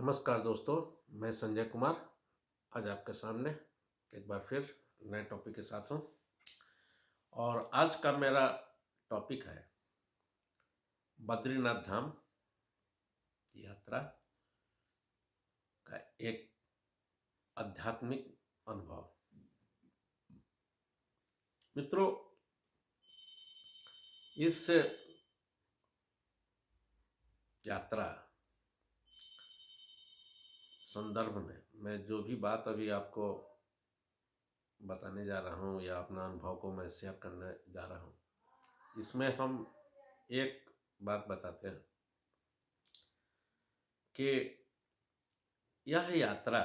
नमस्कार दोस्तों, मैं संजय कुमार आज आपके सामने एक बार फिर नए टॉपिक के साथ हूँ। और आज का मेरा टॉपिक है बद्रीनाथ धाम यात्रा का एक आध्यात्मिक अनुभव। मित्रों, इस यात्रा संदर्भ में मैं जो भी बात अभी आपको बताने जा रहा हूँ या अपना अनुभव को मैं शेयर करने जा रहा हूँ, इसमें हम एक बात बताते हैं कि यह यात्रा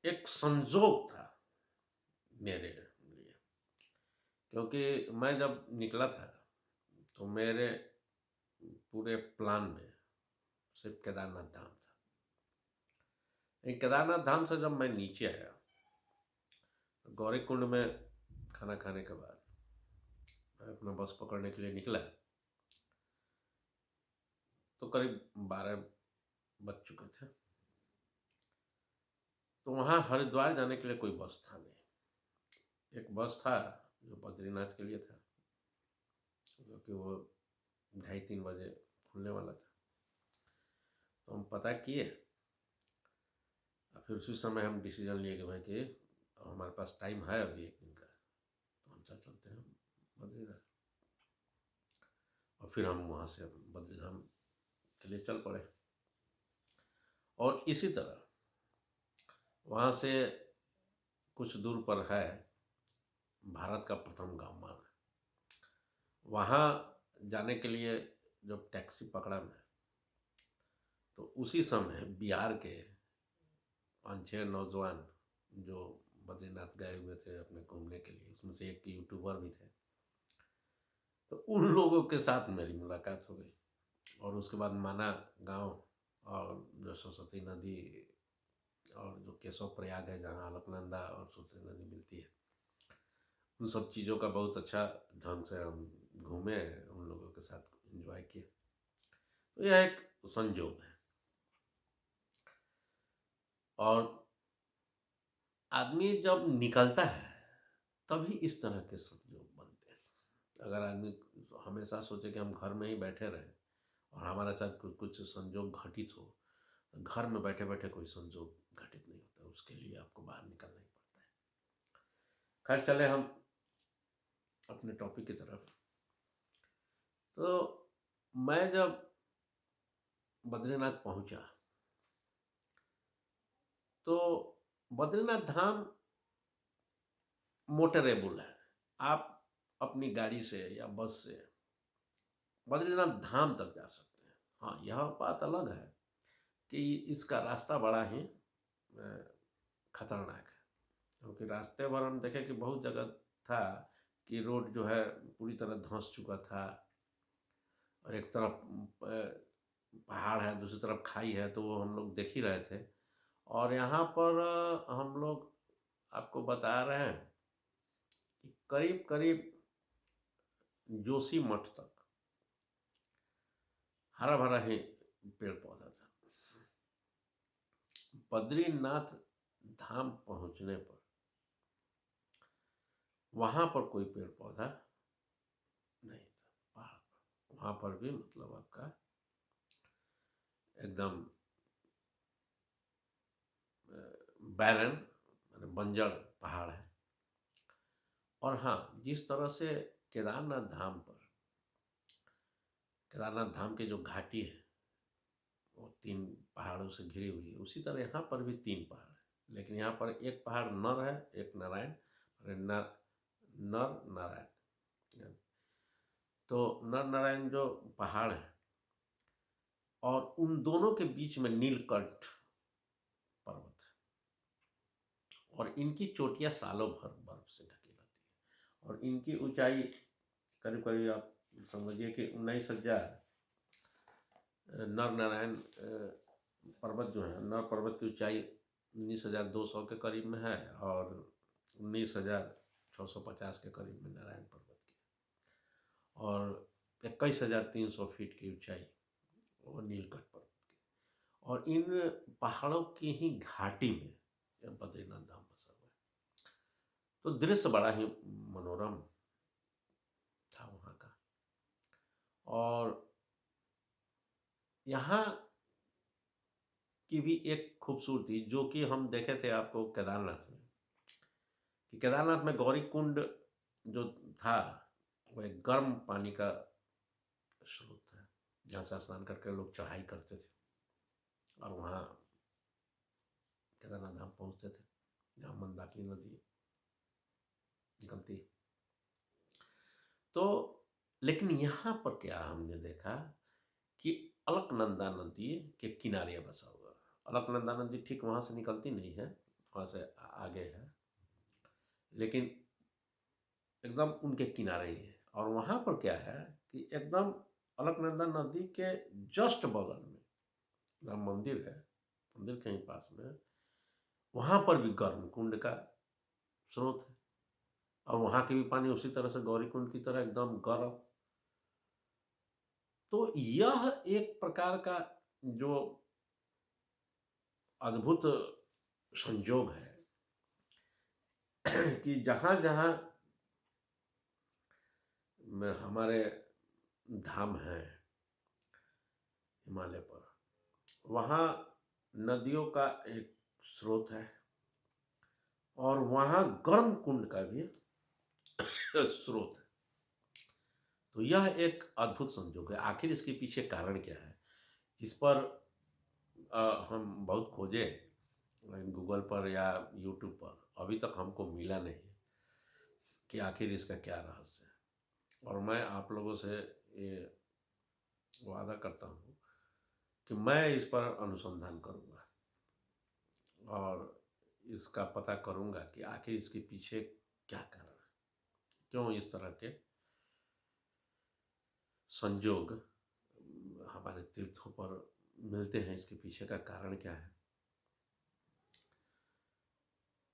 एक संजोग था मेरे लिए। क्योंकि मैं जब निकला था तो मेरे पूरे प्लान में सिर्फ केदारनाथ धाम था। केदारनाथ धाम से जब मैं नीचे आया तो गौरीकुंड में खाना खाने के बाद मैं अपना बस पकड़ने के लिए निकला तो करीब 12 बज चुके थे। तो वहाँ हरिद्वार जाने के लिए कोई बस था नहीं। एक बस था जो बद्रीनाथ के लिए था, क्योंकि वो 2:30-3 बजे खुलने वाला था। तो हम पता किए और फिर उसी समय हम डिसीजन लिए कि भाई कि हमारे पास टाइम है अभी एक दिन का, तो हम चलते हैं बद्रीनाथ। और फिर हम वहाँ से बद्रीधाम के लिए चल पड़े। और इसी तरह वहाँ से कुछ दूर पर है भारत का प्रथम गांव माना। वहाँ जाने के लिए जब टैक्सी पकड़ा मैं तो उसी समय बिहार के 5-6 नौजवान जो बद्रीनाथ गए हुए थे अपने घूमने के लिए, उसमें से एक यूट्यूबर भी थे, तो उन लोगों के साथ मेरी मुलाकात हो गई। और उसके बाद माना गांव और जो सरस्वती नदी और जो केशव प्रयाग है जहाँ अलकनंदा और सरस्वती नदी मिलती है, उन सब चीज़ों का बहुत अच्छा ढंग से हम घूमे, उन लोगों के साथ एंजॉय किए। तो यह एक संयोग है। और आदमी जब निकलता है तभी इस तरह के संयोग बनते हैं। अगर आदमी हमेशा सोचे कि हम घर में ही बैठे रहें और हमारे साथ कुछ संयोग घटित हो, तो घर में बैठे बैठे कोई संयोग घटित नहीं होता, उसके लिए आपको बाहर निकलना ही पड़ता है। खैर, चले हम अपने टॉपिक की तरफ। तो मैं जब बद्रीनाथ पहुंचा तो बद्रीनाथ धाम मोटरेबल है। आप अपनी गाड़ी से या बस से बद्रीनाथ धाम तक जा सकते हैं। हाँ, यह बात अलग है कि इसका रास्ता बड़ा ही खतरनाक है, क्योंकि रास्ते भर हम देखें कि बहुत जगह था कि रोड जो है पूरी तरह धंस चुका था और एक तरफ पहाड़ है, दूसरी तरफ खाई है, तो वो हम लोग देख ही रहे थे। और यहाँ पर हम लोग आपको बता रहे हैं कि करीब करीब जोशी मठ तक हरा भरा ही पेड़ पौधा था। बद्रीनाथ धाम पहुंचने पर वहां पर कोई पेड़ पौधा नहीं था। पहाड़ पर वहां पर भी मतलब आपका एकदम बैरन माने बंजर पहाड़ है। और हाँ, जिस तरह से केदारनाथ धाम पर केदारनाथ धाम की जो घाटी है वो 3 पहाड़ों से घिरी हुई है, उसी तरह यहाँ पर भी 3 पहाड़ है। लेकिन यहाँ पर एक पहाड़ नर है, एक नारायण। और नर नर नारायण, तो नर नारायण जो पहाड़ है और उन दोनों के बीच में नीलकंठ पर्वत है। और इनकी चोटियां सालों भर बर्फ से ढकी रहती है। और इनकी ऊंचाई करीब करीब आप समझिए कि 19,000 नर नारायण पर्वत जो है, नर पर्वत की ऊंचाई 19,200 के करीब में है और 19,650 के करीब में नारायण पर्वत की। और 21,300 फीट की ऊंचाई वो नीलकंठ पर्वत की। और इन पहाड़ों की ही घाटी में यह बद्रीनाथ धाम बसा हुआ है। तो दृश्य बड़ा ही मनोरम था वहाँ का। और यहाँ की भी एक खूबसूरती जो कि हम देखे थे आपको केदारनाथ में, कि केदारनाथ में गौरी कुंड जो था, वो एक गर्म पानी का स्रोत था, जहाँ से स्नान करके लोग चढ़ाई करते थे और वहाँ केदारनाथ धाम पहुँचते थे, जहाँ मंदाकिनी नदी निकलती। तो लेकिन यहाँ पर क्या हमने देखा कि अलकनंदा नदी के किनारे बसा हुआ है। अलकनंदा नदी ठीक वहाँ से निकलती नहीं है, वहाँ से आगे है, लेकिन एकदम उनके किनारे ही है। और वहाँ पर क्या है कि एकदम अलकनंदा नदी के जस्ट बगल में जहाँ मंदिर है, मंदिर के ही पास में, वहाँ पर भी गर्म कुंड का स्रोत है और वहाँ के भी पानी उसी तरह से गौरी कुंड की तरह एकदम गर्म। तो यह एक प्रकार का जो अद्भुत संयोग है कि जहाँ-जहाँ में हमारे धाम हैं हिमालय पर, वहाँ नदियों का एक स्रोत है और वहाँ गर्म कुंड का भी स्रोत है। तो यह एक अद्भुत संयोग है। आखिर इसके पीछे कारण क्या है? इस पर हम बहुत खोजे गूगल पर या यूट्यूब पर, अभी तक हमको मिला नहीं कि आखिर इसका क्या रहस्य है। और मैं आप लोगों से ये वादा करता हूँ कि मैं इस पर अनुसंधान करूँगा और इसका पता करूँगा कि आखिर इसके पीछे क्या कारण है, क्यों इस तरह के संयोग हमारे तीर्थों पर मिलते हैं, इसके पीछे का कारण क्या है।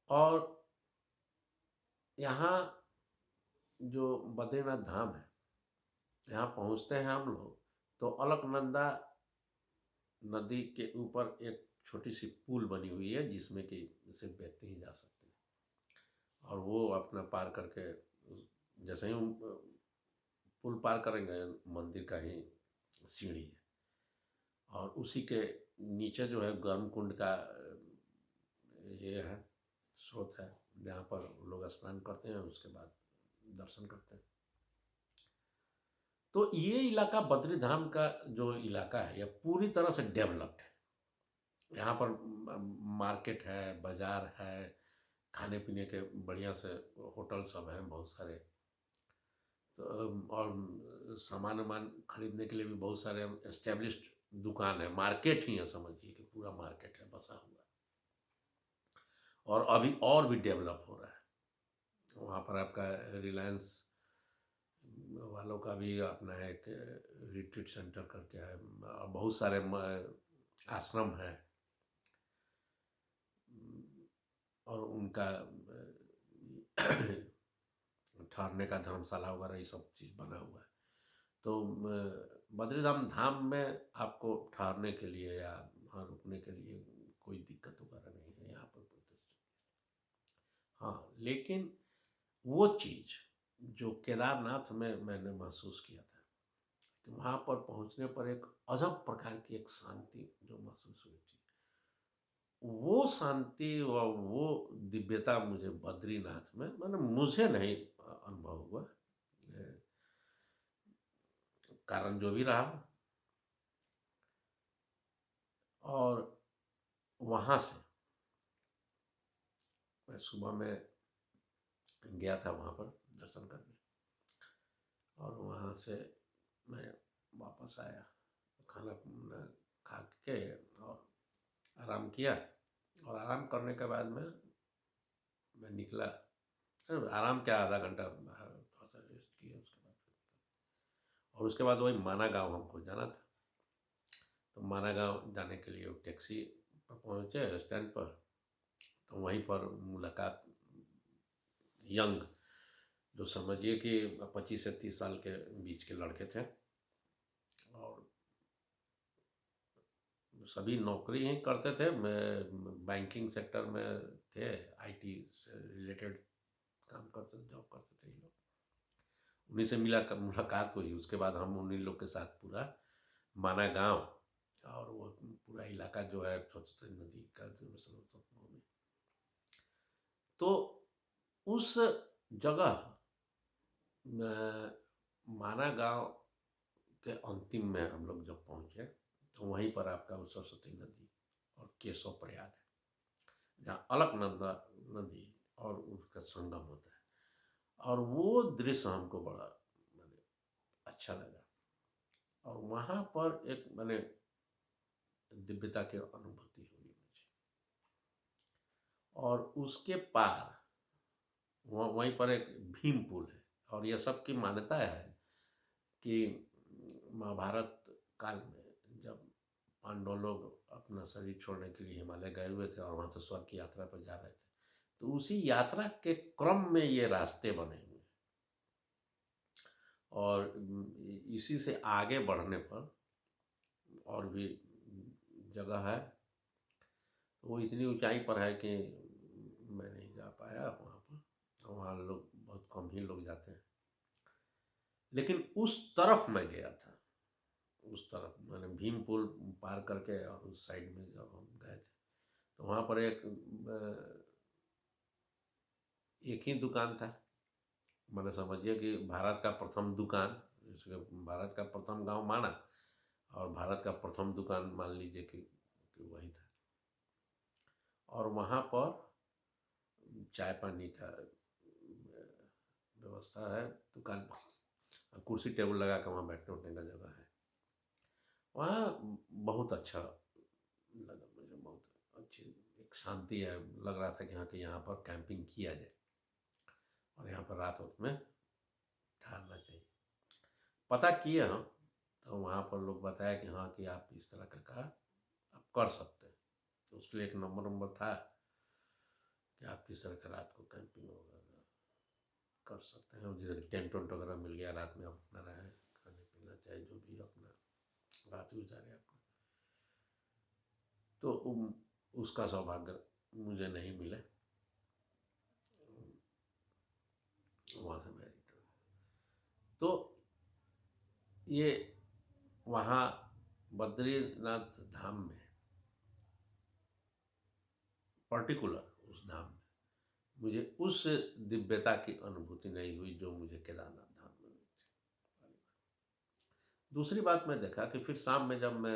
और यहाँ जो बद्रीनाथ धाम है, यहाँ पहुँचते हैं हम लोग तो अलकनंदा नदी के ऊपर एक छोटी सी पुल बनी हुई है जिसमें कि सिर्फ व्यक्ति ही जा सकते हैं और वो अपना पार करके जैसे ही पुल पार करेंगे मंदिर का ही सीढ़ी है और उसी के नीचे जो है गर्म कुंड का ये है स्रोत है, जहाँ पर लोग स्नान करते हैं उसके बाद दर्शन करते हैं। तो ये इलाका बद्री धाम का जो इलाका है यह पूरी तरह से डेवलप्ड है। यहाँ पर मार्केट है, बाजार है, खाने पीने के बढ़िया से होटल सब हैं बहुत सारे। तो और सामान वामान खरीदने के लिए भी बहुत सारे एस्टेब्लिश्ड दुकान है, मार्केट ही है, समझिए कि पूरा मार्केट है बसा हुआ और अभी और भी डेवलप हो रहा है। वहाँ पर आपका रिलायंस वालों का भी अपना एक रिट्रीट सेंटर करके है, बहुत सारे आश्रम हैं और उनका ठहरने का धर्मशाला वगैरह ये सब चीज़ बना हुआ है। तो बद्रीधाम धाम में आपको ठहरने के लिए या वहाँ रुकने के लिए कोई दिक्कत वगैरह नहीं है यहाँ पर। हाँ, लेकिन वो चीज़ जो केदारनाथ में मैंने महसूस किया था कि वहाँ पर पहुँचने पर एक अजब प्रकार की एक शांति जो महसूस हुई थी, वो शांति और वो दिव्यता मुझे बद्रीनाथ में माने मुझे नहीं अनुभव हुआ। कारण जो भी रहा, और वहाँ से मैं सुबह में गया था वहाँ पर दर्शन करने और वहाँ से मैं वापस आया, खाना खा के और आराम किया और आराम करने के बाद में मैं निकला। आराम क्या, आधा घंटा थोड़ा सा रेस्ट किया उसके बाद और उसके बाद वही माना गाँव हमको जाना था। तो माना गाँव जाने के लिए टैक्सी पर पहुँचे स्टैंड पर, तो वहीं पर मुलाकात यंग जो समझिए कि 25 से 30 साल के बीच के लड़के थे और सभी नौकरी ही करते थे। मैं बैंकिंग सेक्टर में थे, आईटी से रिलेटेड काम करते थे, जॉब करते थे ये लोग। उन्हीं से मुलाकात हुई। उसके बाद हम उन्हीं लोग के साथ पूरा माना गांव और वो पूरा इलाका जो है सरस्वती नदी का जो समतल में, तो उस जगह माना गांव के अंतिम में हम लोग जब पहुंचे तो वहीं पर आपका वो सरस्वती नदी और केशव प्रयाग है, जहाँ अलकनंदा नदी और उसका संगम होता है। और वो दृश्य हमको बड़ा माने अच्छा लगा। और वहाँ पर एक माने दिव्यता की अनुभूति हुई मुझे। और उसके पार वहीं पर एक भीम पुल है। और यह सब की मान्यता है कि महाभारत काल में जब पांडव लोग अपना शरीर छोड़ने के लिए हिमालय गए हुए थे और वहाँ से स्वर्ग की यात्रा पर जा रहे थे, तो उसी यात्रा के क्रम में ये रास्ते बने हुए हैं। और इसी से आगे बढ़ने पर और भी जगह है। वो इतनी ऊंचाई पर है कि मैं नहीं जा पाया वहाँ पर। वहाँ लोग बहुत कम ही लोग जाते हैं। लेकिन उस तरफ मैं गया था, उस तरफ मैंने भीम पुल पार करके और उस साइड में जब हम गए थे तो वहाँ पर एक ही दुकान था। मैंने समझिए कि भारत का प्रथम दुकान, इसके भारत का प्रथम गांव माना और भारत का प्रथम दुकान मान लीजिए कि वही था। और वहाँ पर चाय पानी का व्यवस्था है दुकान पर, कुर्सी टेबल लगा कर वहाँ बैठने उठने का जगह है। वहाँ बहुत अच्छा लगा मुझे, बहुत अच्छी एक शांति है। लग रहा था कि हाँ कि यहाँ पर कैंपिंग किया जाए और यहाँ पर रात वक्त में ठहरना चाहिए। पता किए हम तो वहाँ पर लोग बताया कि हाँ कि आप इस तरह का कार्य आप कर सकते हैं। तो उसके लिए एक नंबर था कि आप किस तरह का रात को कैंपिंग वगैरह कर सकते हैं। जैसे टेंट वेंट वगैरह मिल गया, रात में आप अपना रहें, खाने पीना चाहे जो भी अपना रात गुजारे अपना। तो उसका सौभाग्य मुझे नहीं मिला। वहाँ से मैं रिटर्न, तो ये वहाँ बद्रीनाथ धाम में पर्टिकुलर उस धाम में मुझे उस दिव्यता की अनुभूति नहीं हुई जो मुझे केदारनाथ धाम में हुई थी। दूसरी बात मैं देखा कि फिर शाम में जब मैं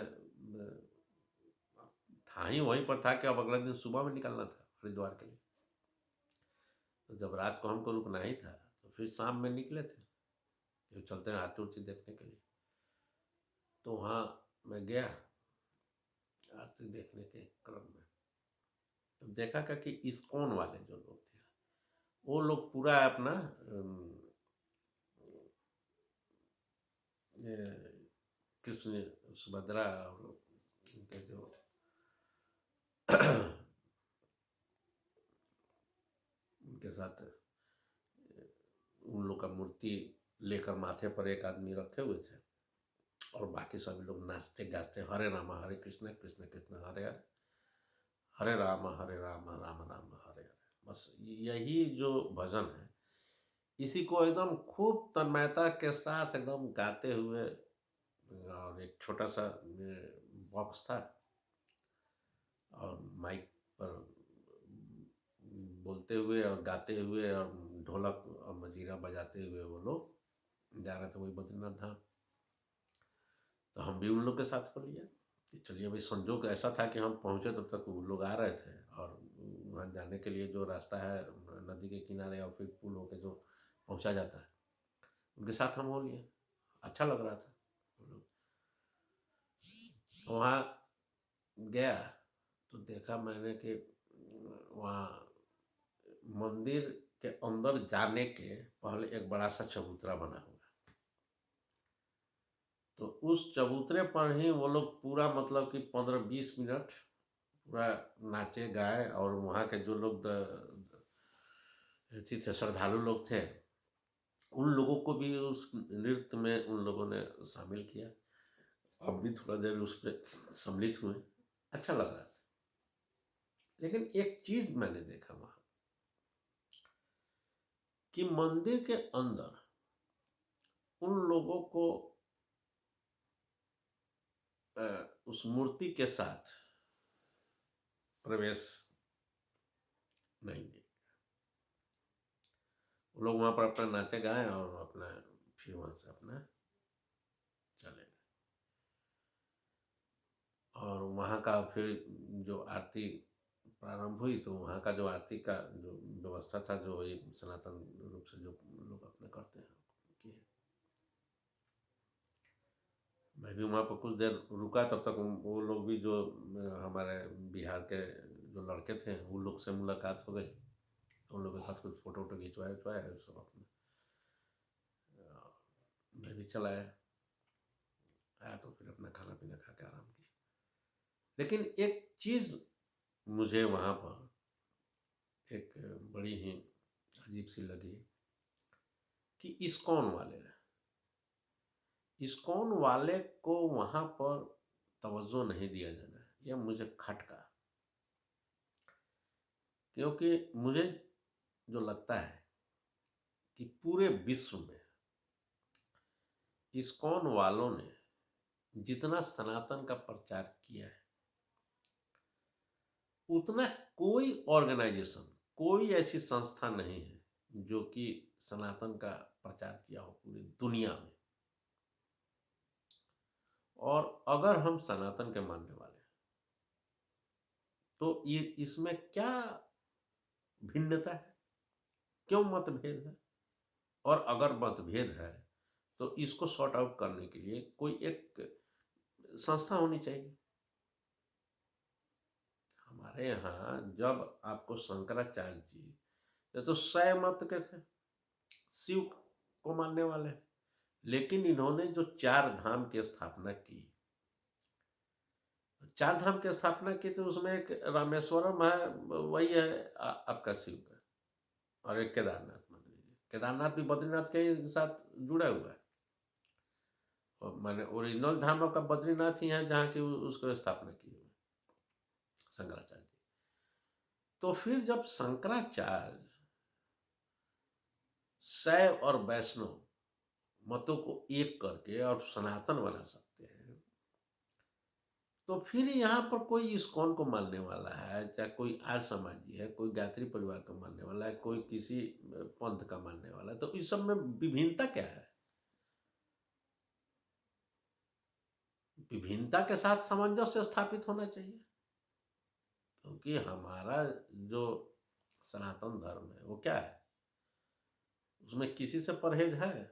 था ही वहीं पर था कि अब अगले दिन सुबह में निकलना था हरिद्वार के लिए। तो जब रात को हमको रुकना ही था तो फिर शाम में निकले थे कि चलते हैं आरती उरती देखने के लिए। तो वहाँ मैं गया आरती देखने के क्रम में, तो देखा कि इस्कॉन वाले जो लोग थे वो लोग पूरा अपना कृष्ण सुभद्रा और उनके जो उनके साथ उन लोग का मूर्ति लेकर माथे पर एक आदमी रखे हुए थे और बाकी सभी लोग नाचते गाते हरे राम हरे कृष्ण कृष्ण कृष्ण हरे हरे, हरे राम राम राम राम हरे हरे। बस यही जो भजन है इसी को एकदम खूब तन्मयता के साथ एकदम गाते हुए। और एक छोटा सा बॉक्स था और माइक पर बोलते हुए और गाते हुए और ढोलक और मजीरा बजाते हुए वो लोग जा रहे थे वही बद्रीनाथ धाम। तो हम भी उन लोग के साथ हो लिया कि चलिए भाई। संजोग ऐसा था कि हम पहुँचे तब तक वो लोग आ रहे थे और वहाँ जाने के लिए जो रास्ता है नदी के किनारे और फिर पुल होकर जो पहुँचा जाता है उनके साथ हम हो लिए। अच्छा लग रहा था। वहाँ गया तो देखा मैंने कि वहाँ मंदिर के अंदर जाने के पहले एक बड़ा सा चबूतरा बना हुआ है। तो उस चबूतरे पर ही वो लोग पूरा मतलब कि 15-20 मिनट पूरा नाचे गाए। और वहाँ के जो लोग थे श्रद्धालु लोग थे उन लोगों को भी उस नृत्य में उन लोगों ने शामिल किया। अब भी थोड़ा देर उस पर सम्मिलित हुए, अच्छा लग रहा था। लेकिन एक चीज मैंने देखा वहां कि मंदिर के अंदर उन लोगों को उस मूर्ति के साथ प्रवेश नहीं दिया। वो लोग वहां पर अपना नाचे गाए और अपना फिर वहां से अपना चले गए। और वहाँ का फिर जो आरती प्रारंभ हुई तो वहाँ का जो आरती का जो व्यवस्था था, जो ये सनातन रूप से जो लोग अपने करते हैं किए। मैं भी वहाँ पर कुछ देर रुका, तब तक वो लोग भी जो हमारे बिहार के जो लड़के थे उन लोग से मुलाकात हो गई। उन लोगों के साथ कुछ फोटो वोटो खिंचवाए सब अपने। मैं भी चला आया तो फिर अपना खाना पीना खा के आराम किया। लेकिन एक चीज़ मुझे वहाँ पर एक बड़ी ही अजीब सी लगी कि इस्कॉन वाले को वहाँ पर तवज्जो नहीं दिया जाना है। यह मुझे खटका, क्योंकि मुझे जो लगता है कि पूरे विश्व में इस्कॉन वालों ने जितना सनातन का प्रचार किया है, उतना कोई ऑर्गेनाइजेशन, कोई ऐसी संस्था नहीं है जो कि सनातन का प्रचार किया हो पूरी दुनिया में। और अगर हम सनातन के मानने वाले हैं तो ये इसमें क्या भिन्नता है, क्यों मतभेद है? और अगर मतभेद है तो इसको सॉर्ट आउट करने के लिए कोई एक संस्था होनी चाहिए। हमारे यहाँ जब आपको शंकराचार्य जी, ये तो शैव मत के थे, शिव को मानने वाले, लेकिन इन्होंने जो चार धाम की स्थापना की, चार धाम की स्थापना की तो उसमें एक रामेश्वरम है, वही है आपका शिव का, और एक केदारनाथ मंदिर है। केदारनाथ भी बद्रीनाथ के साथ जुड़ा हुआ है। और मैंने ओरिजिनल धाम आपका बद्रीनाथ ही है जहाँ की उसको स्थापना की हुई शंकराचार्य जी। तो फिर जब शंकराचार्य शैव और वैष्णव मतों को एक करके और सनातन बना सकते हैं, तो फिर यहाँ पर कोई इस्कॉन को मानने वाला है, चाहे कोई आर्य समाजी है, कोई गायत्री परिवार का मानने वाला है, कोई किसी पंथ का मानने वाला है, तो इस सब में विभिन्नता क्या है? विभिन्नता के साथ सामंजस्य स्थापित होना चाहिए। क्योंकि हमारा जो सनातन धर्म है वो क्या है, उसमें किसी से परहेज है?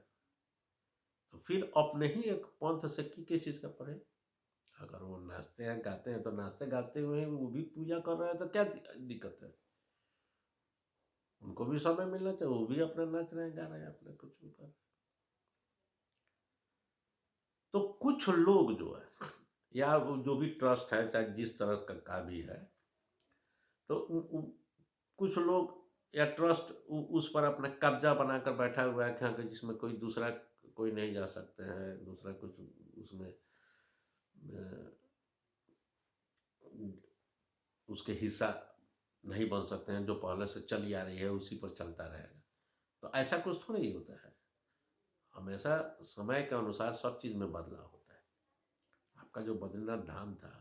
तो फिर अपने ही एक पंथ से किस चीज का परहेज? अगर वो नाचते हैं गाते हैं तो नाचते गाते हुए वो भी पूजा कर रहे हैं तो क्या दिक्कत है? उनको भी समय मिलना चाहिए, वो भी अपना नाच रहे हैं गा रहे हैं अपना कुछ भी कर रहे हैं। तो कुछ लोग जो है, या जो भी ट्रस्ट है चाहे जिस तरह का भी है, तो कुछ लोग या ट्रस्ट उस पर अपना कब्जा बनाकर बैठा हुआ है कि जिसमें कोई दूसरा कोई नहीं जा सकते हैं, दूसरा कुछ उसमें उसके हिस्सा नहीं बन सकते हैं, जो पहले से चली आ रही है उसी पर चलता रहेगा। तो ऐसा कुछ थोड़ा ही होता है। हमेशा समय के अनुसार सब चीज़ में बदलाव होता है। आपका जो बद्रीनाथ धाम था,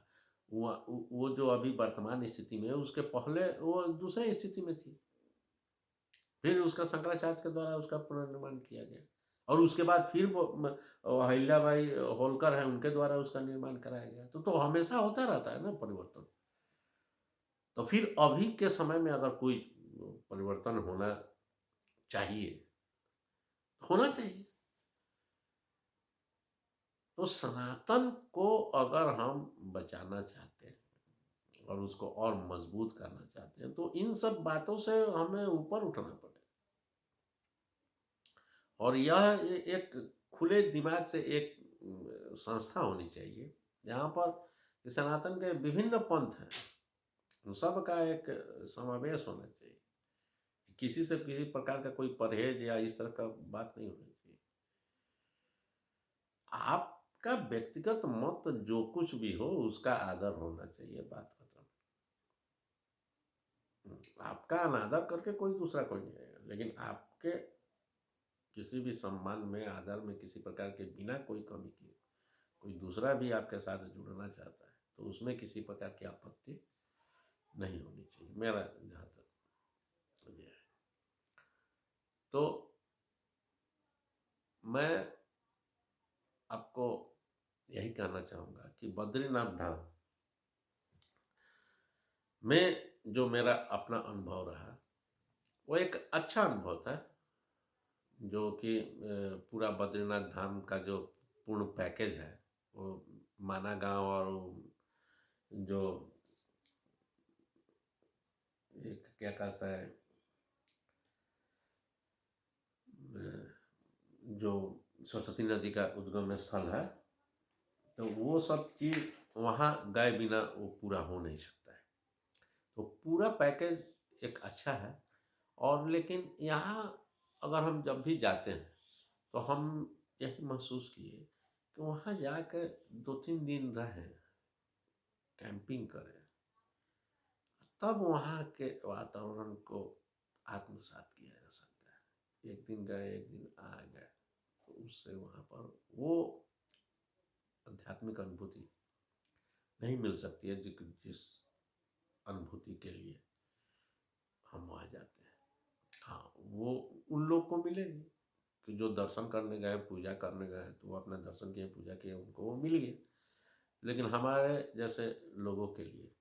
वो जो अभी वर्तमान स्थिति में है, उसके पहले वो दूसरे स्थिति में थी। फिर उसका शंकराचार्य के द्वारा उसका पुनर्निर्माण किया गया, और उसके बाद फिर वो अहिल्याबाई होलकर हैं, उनके द्वारा उसका निर्माण कराया गया। तो हमेशा होता रहता है ना परिवर्तन। तो फिर अभी के समय में अगर कोई परिवर्तन चाहिए होना चाहिए। तो सनातन को अगर हम बचाना चाहते हैं और उसको और मजबूत करना चाहते हैं, तो इन सब बातों से हमें ऊपर उठना पड़ेगा। और यह एक खुले दिमाग से एक संस्था होनी चाहिए जहाँ पर सनातन के विभिन्न पंथ हैं, उन सब का एक समावेश होना चाहिए। किसी से किसी प्रकार का कोई परहेज या इस तरह का बात नहीं होनी चाहिए। आप आपका व्यक्तिगत मत जो कुछ भी हो उसका आदर होना चाहिए, बात खत्म। आपका अनादर करके कोई दूसरा कोई नहीं आएगा, लेकिन आपके किसी भी सम्मान में, आदर में किसी प्रकार के बिना कोई कमी किए कोई दूसरा भी आपके साथ जुड़ना चाहता है, तो उसमें किसी प्रकार की आपत्ति नहीं होनी चाहिए, मेरा जहाँ तक ये है। तो मैं आपको यही कहना चाहूँगा कि बद्रीनाथ धाम में जो मेरा अपना अनुभव रहा, वो एक अच्छा अनुभव था, जो कि पूरा बद्रीनाथ धाम का जो पूर्ण पैकेज है, वो माना गाँव और जो एक क्या कहता है जो सरस्वती नदी का उद्गम स्थल है, तो वो सब चीज़ वहाँ गए बिना वो पूरा हो नहीं सकता है। तो पूरा पैकेज एक अच्छा है। और लेकिन यहाँ अगर हम जब भी जाते हैं तो हम यही महसूस किए कि वहाँ जाकर 2-3 दिन रहें, कैंपिंग करें, तब वहाँ के वातावरण को आत्मसात किया जा सकता है। एक दिन गए, एक दिन आ गए, तो उससे वहाँ पर वो आध्यात्मिक अनुभूति नहीं मिल सकती है जिस अनुभूति के लिए हम वहाँ जाते हैं। हाँ, वो उन लोग को मिलेगी कि जो दर्शन करने गए, पूजा करने गए, तो वो अपना दर्शन किए, पूजा किए, उनको वो मिल गई। लेकिन हमारे जैसे लोगों के लिए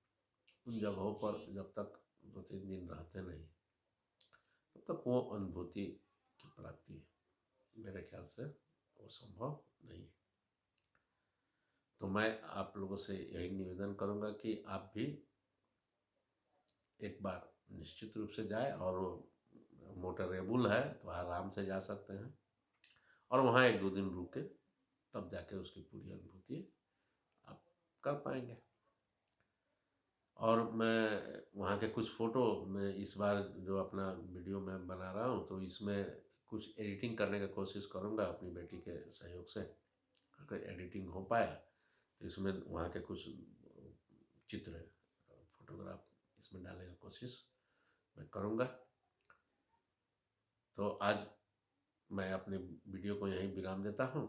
उन जगहों पर जब तक 2-3 दिन रहते नहीं, तब तक वो अनुभूति की प्राप्ति मेरे ख्याल से वो संभव नहीं है। तो मैं आप लोगों से यही निवेदन करूँगा कि आप भी एक बार निश्चित रूप से जाए, और मोटरेबल है तो आराम से जा सकते हैं, और वहाँ 1-2 दिन रुके, तब जाके उसकी पूरी अनुभूति आप कर पाएंगे। और मैं वहाँ के कुछ फ़ोटो मैं इस बार जो अपना वीडियो मैं बना रहा हूँ, तो इसमें कुछ एडिटिंग करने का कोशिश करूँगा अपनी बेटी के सहयोग से। अगर एडिटिंग हो पाया तो इसमें वहाँ के कुछ चित्र, फोटोग्राफ इसमें डालने का कोशिश मैं करूँगा। तो आज मैं अपने वीडियो को यहीं विराम देता हूँ,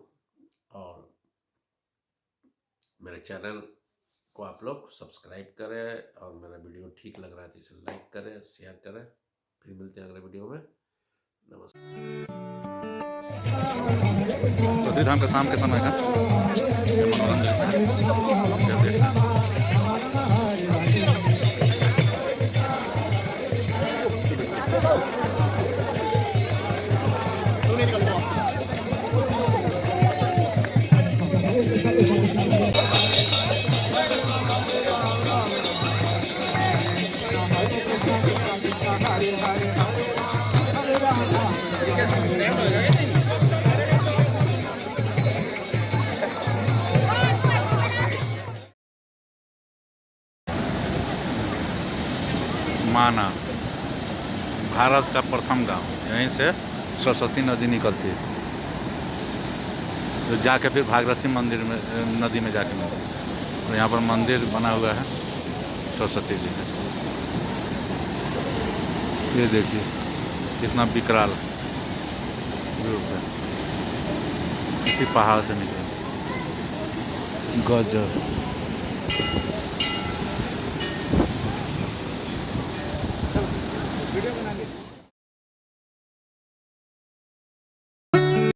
और मेरे चैनल को आप लोग सब्सक्राइब करें, और मेरा वीडियो ठीक लग रहा है तो इसे लाइक करें, शेयर करें। फिर मिलते हैं अगले वीडियो में। नमस्कार। बद्री धाम का शाम के समय का मनोरंजन माना भारत का प्रथम गांव, यहीं से सरस्वती नदी निकलती है, जो जाके फिर भागीरथी मंदिर में नदी में जाके मिलती है। और यहाँ पर मंदिर बना हुआ है सरस्वती जी का। ये देखिए कितना विकराल रूप है, इसी पहाड़ से निकले। गजब।